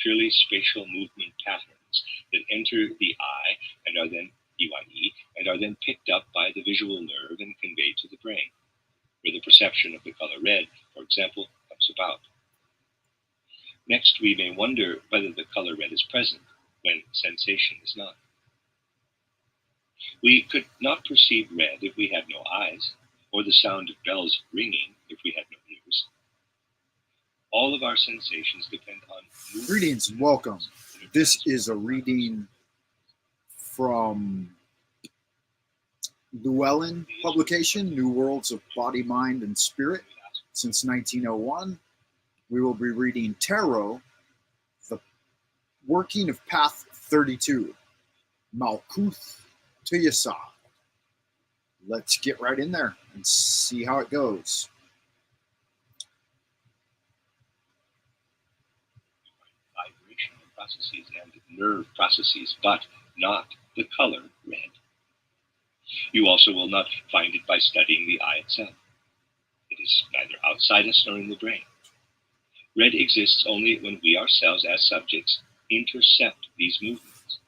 purely spatial movement patterns that enter the eye and are then EYE and are then picked up by the visual nerve and conveyed to the brain, where the perception of the color red, for example, comes about. Next, we may wonder whether the color red is present when sensation is not. We could not perceive red if we had no eyes, or the sound of bells ringing if we had no ears. All of our sensations depend on movement. Greetings and welcome. This is a reading from Llewellyn publication, New Worlds of Body, Mind, and Spirit, since 1901. We will be reading Tarot, the working of Path 32, Malkuth to Yesod. Let's get right in there and see how it goes. Vibrational processes and nerve processes, but not the color red. You also will not find it by studying the eye itself. It is neither outside us nor in the brain. Red exists only when we ourselves, as subjects, intercept these movements.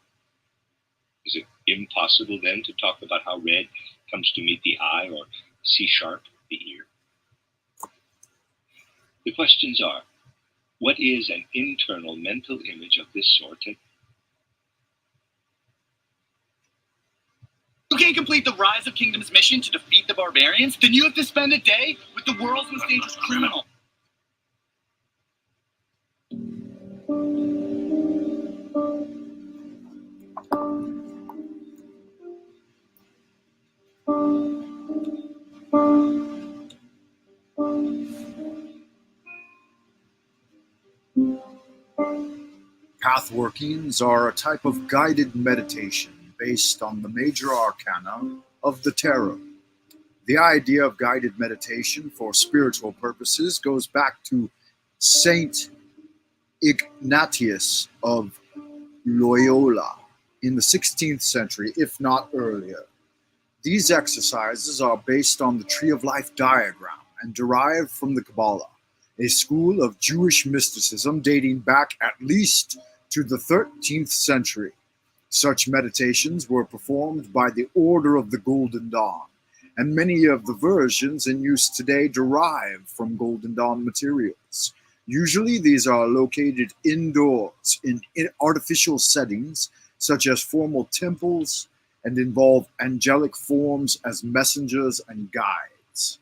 Is it impossible then to talk about how red comes to meet the eye or C-sharp the ear? The questions are, what is an internal mental image of this sort? You can't complete the Rise of Kingdoms mission to defeat the barbarians? Then you have to spend a day with the world's most dangerous criminal. Pathworkings are a type of guided meditation based on the major arcana of the tarot. The idea of guided meditation for spiritual purposes goes back to Saint Ignatius of Loyola in the 16th century, if not earlier. These exercises are based on the Tree of Life diagram and derived from the Kabbalah, a school of Jewish mysticism dating back at least to the 13th century. Such meditations were performed by the Order of the Golden Dawn, and many of the versions in use today derive from Golden Dawn materials. Usually these are located indoors in artificial settings, such as formal temples, and involve angelic forms as messengers and guides.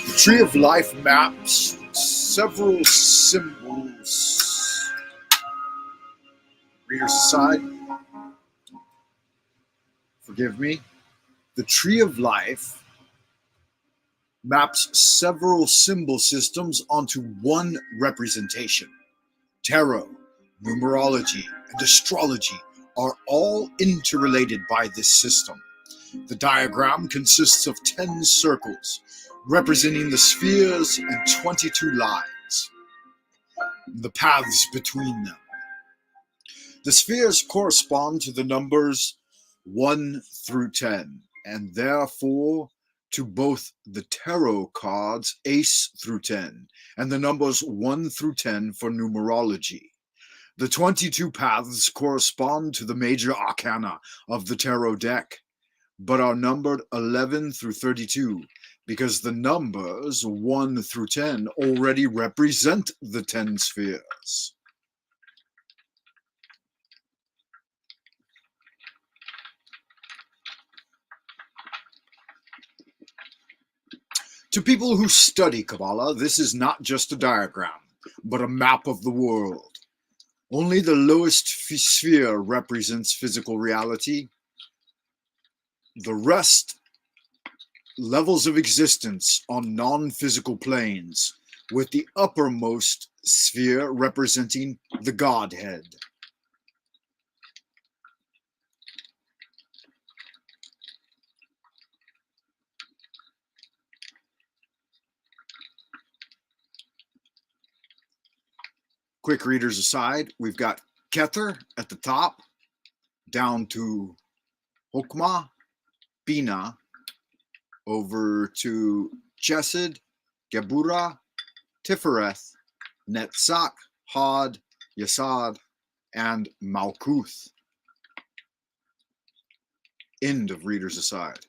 The Tree of Life maps several symbols. Readers aside, forgive me. The Tree of Life maps several symbol systems onto one representation. Tarot, numerology, and astrology are all interrelated by this system. The diagram consists of 10 circles, representing the spheres and 22 lines, the paths between them. The spheres correspond to the numbers 1 through 10, and therefore to both the tarot cards Ace through 10 and the numbers 1 through 10 for numerology. The 22 paths correspond to the major arcana of the tarot deck, but are numbered 11 through 32 because the numbers 1 through 10 already represent the 10 spheres. To people who study Kabbalah, this is not just a diagram. but a map of the world. Only the lowest sphere represents physical reality. The rest, levels of existence on non-physical planes, with the uppermost sphere representing the Godhead. Quick readers aside, we've got Kether at the top, down to Hokmah, Bina, over to Chesed, Geburah, Tifereth, Netzach, Hod, Yesod, and Malkuth. End of readers aside.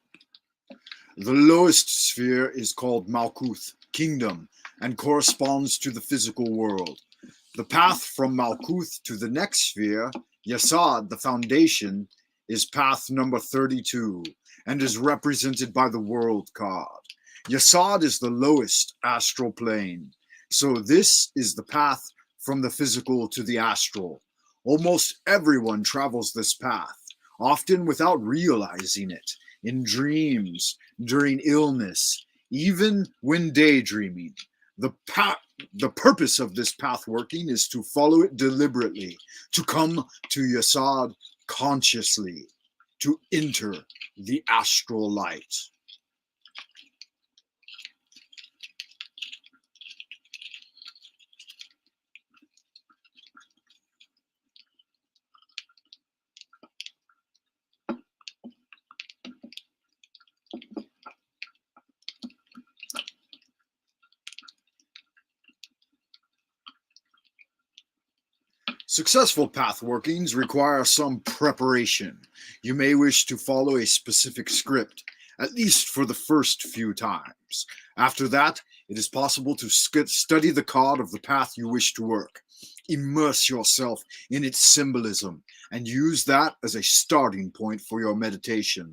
The lowest sphere is called Malkuth, kingdom, and corresponds to the physical world. The path from Malkuth to the next sphere, Yesod, the foundation, is path number 32 and is represented by the world card. Yesod is the lowest astral plane. So this is the path from the physical to the astral. Almost everyone travels this path, often without realizing it, in dreams, during illness, even when daydreaming. The purpose of this path working is to follow it deliberately, to come to Yesod consciously, to enter the astral light. Successful path workings require some preparation. You may wish to follow a specific script, at least for the first few times. After that, it is possible to study the card of the path you wish to work. Immerse yourself in its symbolism and use that as a starting point for your meditation.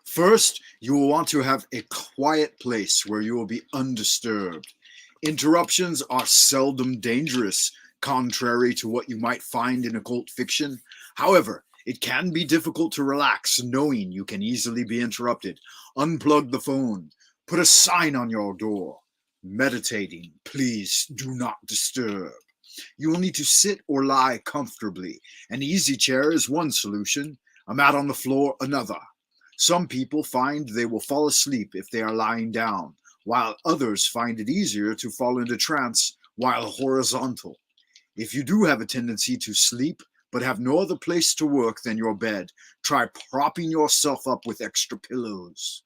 First, you will want to have a quiet place where you will be undisturbed. Interruptions are seldom dangerous, contrary to what you might find in occult fiction. However, it can be difficult to relax knowing you can easily be interrupted. Unplug the phone. Put a sign on your door. Meditating, please do not disturb. You will need to sit or lie comfortably. An easy chair is one solution, a mat on the floor another. Some people find they will fall asleep if they are lying down, while others find it easier to fall into trance while horizontal. If you do have a tendency to sleep but have no other place to work than your bed, try propping yourself up with extra pillows.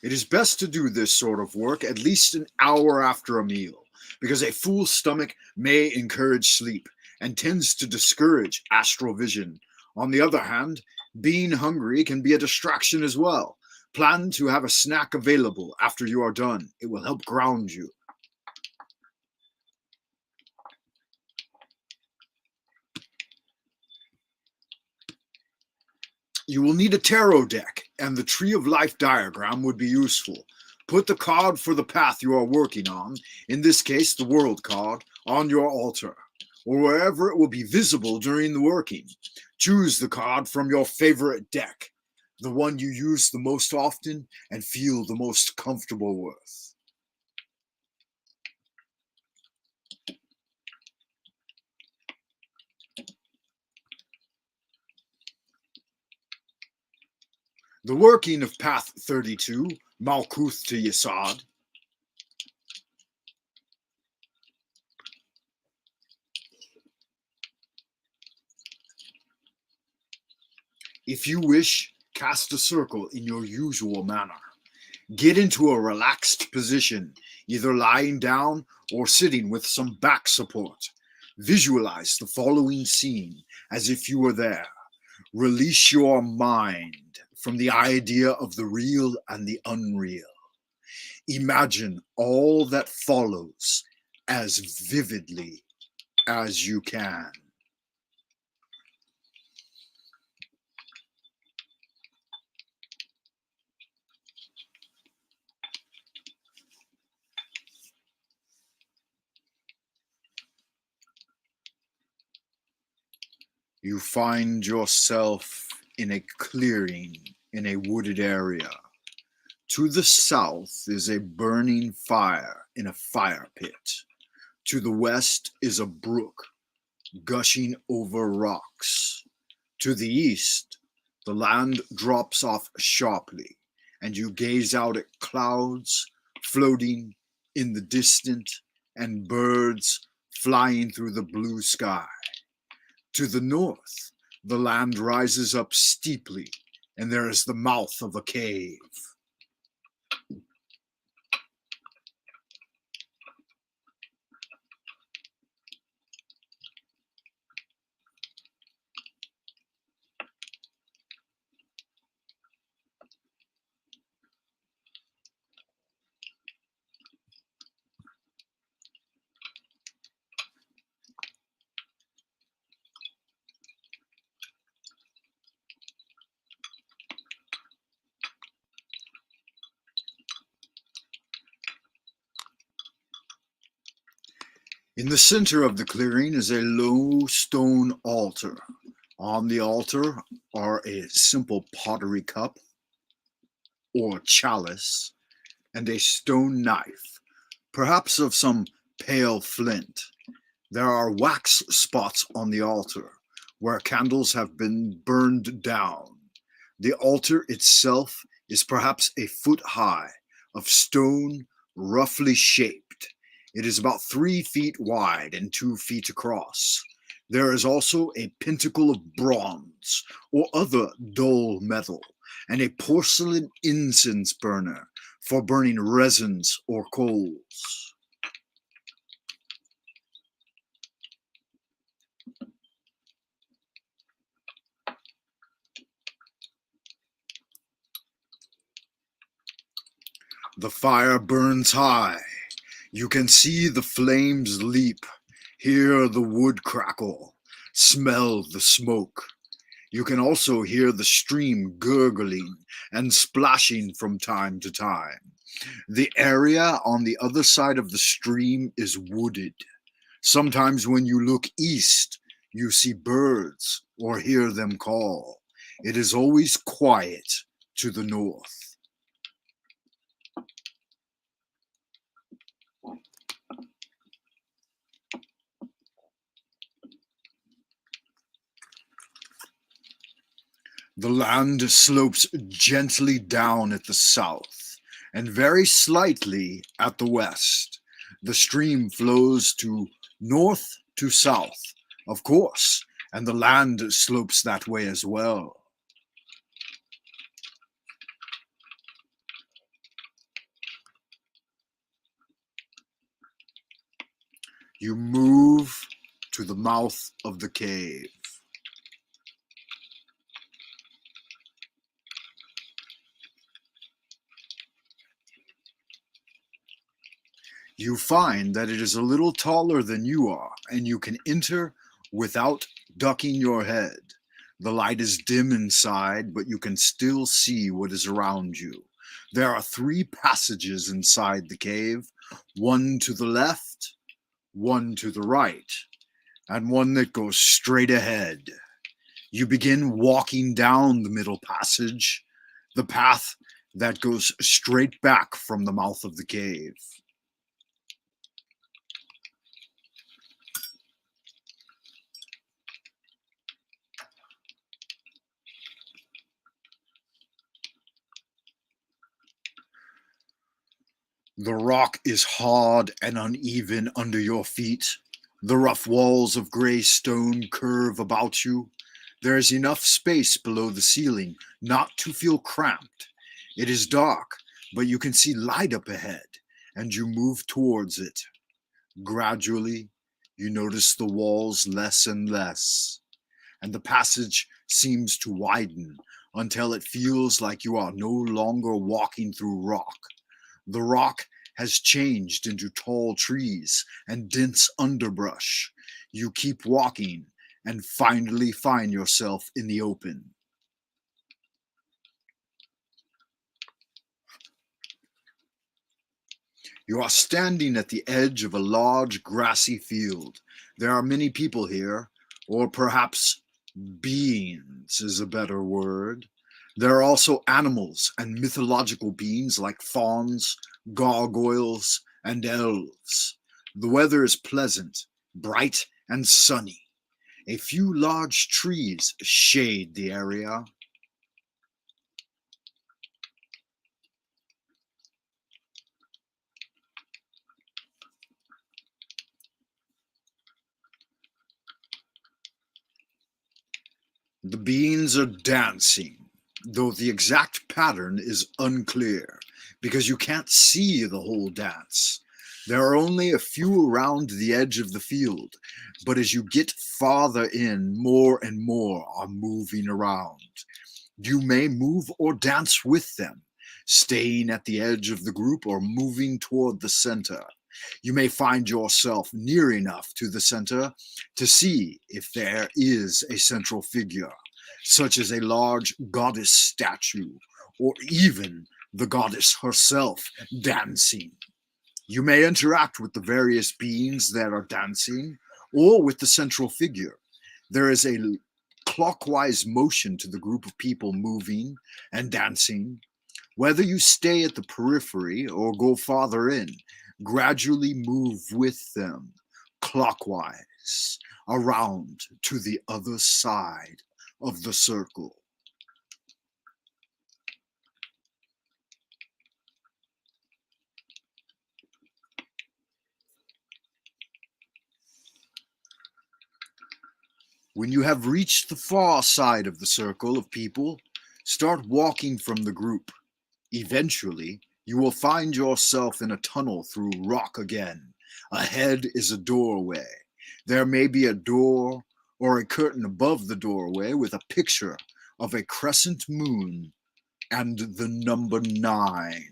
It is best to do this sort of work at least an hour after a meal, because a full stomach may encourage sleep and tends to discourage astral vision. On the other hand, being hungry can be a distraction as well. Plan to have a snack available after you are done. It will help ground you. You will need a tarot deck, and the Tree of Life diagram would be useful. Put the card for the path you are working on, in this case the world card, on your altar, or wherever it will be visible during the working. Choose the card from your favorite deck, the one you use the most often and feel the most comfortable with. The working of Path 32, Malkuth to Yesod. If you wish, cast a circle in your usual manner. Get into a relaxed position, either lying down or sitting with some back support. Visualize the following scene as if you were there. Release your mind from the idea of the real and the unreal. Imagine all that follows as vividly as you can. You find yourself in a clearing in a wooded area. To the south is a burning fire in a fire pit. To the west is a brook gushing over rocks. To the east, the land drops off sharply, and you gaze out at clouds floating in the distant and birds flying through the blue sky. To the north, the land rises up steeply, and there is the mouth of a cave. In the center of the clearing is a low stone altar. On the altar are a simple pottery cup or chalice and a stone knife, perhaps of some pale flint. There are wax spots on the altar where candles have been burned down. The altar itself is perhaps a foot high, of stone roughly shaped. It is about 3 feet wide and 2 feet across. There is also a pentacle of bronze or other dull metal, and a porcelain incense burner for burning resins or coals. The fire burns high. You can see the flames leap, hear the wood crackle, smell the smoke. You can also hear the stream gurgling and splashing from time to time. The area on the other side of the stream is wooded. Sometimes when you look east, you see birds or hear them call. It is always quiet to the north. The land slopes gently down at the south and very slightly at the west. The stream flows to north to south, of course, and the land slopes that way as well. You move to the mouth of the cave. You find that it is a little taller than you are, and you can enter without ducking your head. The light is dim inside, but you can still see what is around you. There are 3 passages inside the cave, one to the left, one to the right, and one that goes straight ahead. You begin walking down the middle passage, the path that goes straight back from the mouth of the cave. The rock is hard and uneven under your feet. The rough walls of gray stone curve about you. There is enough space below the ceiling not to feel cramped. It is dark, but you can see light up ahead, and you move towards it. Gradually, you notice the walls less and less, and the passage seems to widen until it feels like you are no longer walking through rock. The rock has changed into tall trees and dense underbrush. You keep walking and finally find yourself in the open. You are standing at the edge of a large grassy field. There are many people here, or perhaps beings is a better word. There are also animals and mythological beings like fauns, gargoyles, and elves. The weather is pleasant, bright, and sunny. A few large trees shade the area. The beings are dancing, though the exact pattern is unclear because you can't see the whole dance. There are only a few around the edge of the field, but as you get farther in, more and more are moving around. You may move or dance with them, staying at the edge of the group or moving toward the center. You may find yourself near enough to the center to see if there is a central figure, such as a large goddess statue, or even the goddess herself dancing. You may interact with the various beings that are dancing, or with the central figure. There is a clockwise motion to the group of people moving and dancing. Whether you stay at the periphery or go farther in, gradually move with them clockwise around to the other side of the circle. When you have reached the far side of the circle of people, start walking from the group. Eventually, you will find yourself in a tunnel through rock again. Ahead is a doorway. There may be a door or a curtain above the doorway with a picture of a crescent moon and the number 9.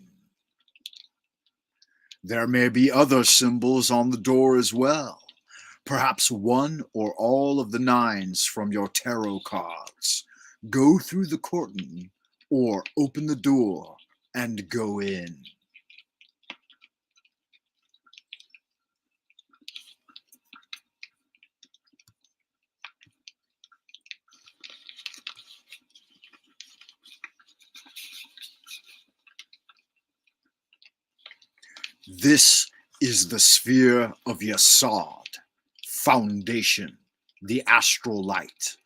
There may be other symbols on the door as well. Perhaps one or all of the 9s from your tarot cards. Go through the curtain or open the door and go in. This is the sphere of Yesod, foundation, the astral light.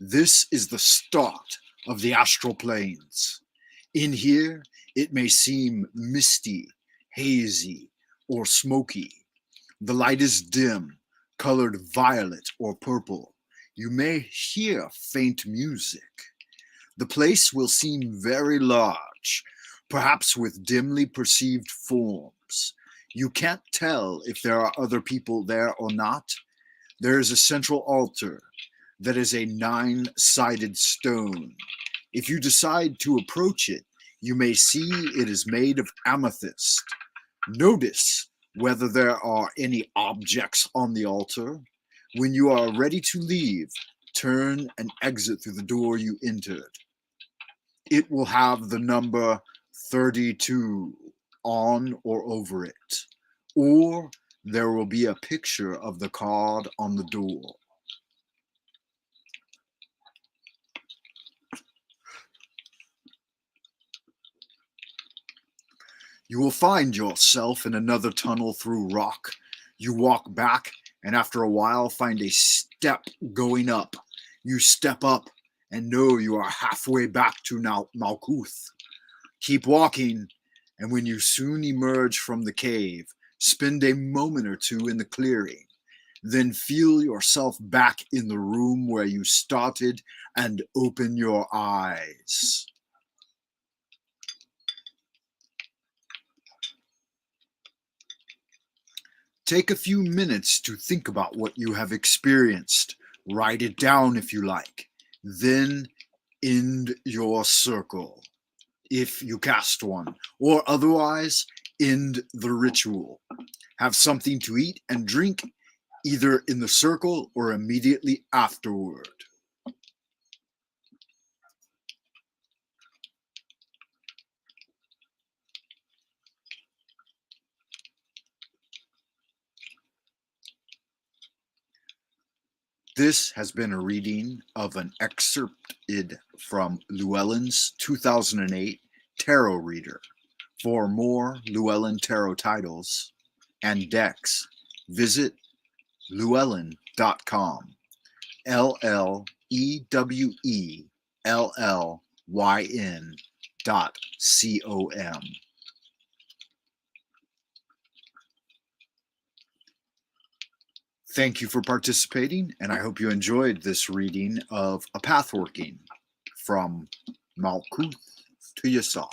This is the start of the astral planes. In here, it may seem misty, hazy, or smoky. The light is dim, colored violet or purple. You may hear faint music. The place will seem very large, perhaps with dimly perceived forms. You can't tell if there are other people there or not. There is a central altar that is a 9-sided stone. If you decide to approach it, you may see it is made of amethyst. Notice whether there are any objects on the altar. When you are ready to leave, turn and exit through the door you entered. It will have the number 32 on or over it, or there will be a picture of the card on the door. You will find yourself in another tunnel through rock. You walk back and after a while find a step going up. You step up and know you are halfway back to Malkuth. Keep walking, and when you soon emerge from the cave, spend a moment or two in the clearing. Then feel yourself back in the room where you started and open your eyes. Take a few minutes to think about what you have experienced. Write it down if you like. Then end your circle, if you cast one, or otherwise End the ritual. Have something to eat and drink, either in the circle or immediately afterward. This has been a reading of an excerpted from Llewellyn's 2008 Tarot Reader. For more Llewellyn Tarot titles and decks, visit llewellyn.com. LLEWELLYN.com. Thank you for participating, and I hope you enjoyed this reading of A Pathworking from Malkuth to Yesod.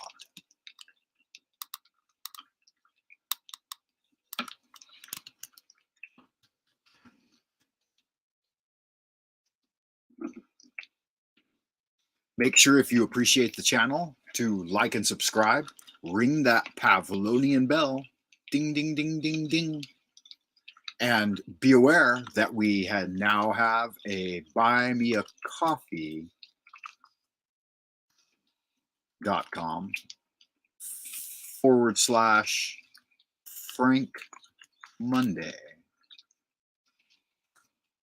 Make sure, if you appreciate the channel, to like and subscribe. Ring that Pavlovian bell. Ding, ding, ding, ding, ding. And be aware that we now have a buymeacoffee.com/Frank Monday.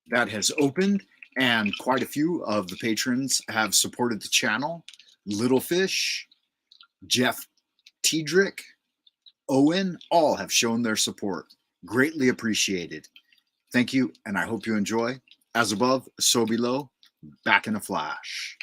That has opened, and quite a few of the patrons have supported the channel. Littlefish, Jeff Tiedrick, Owen, all have shown their support. Greatly appreciated. Thank you, and I hope you enjoy. As above, so below. Back in a flash.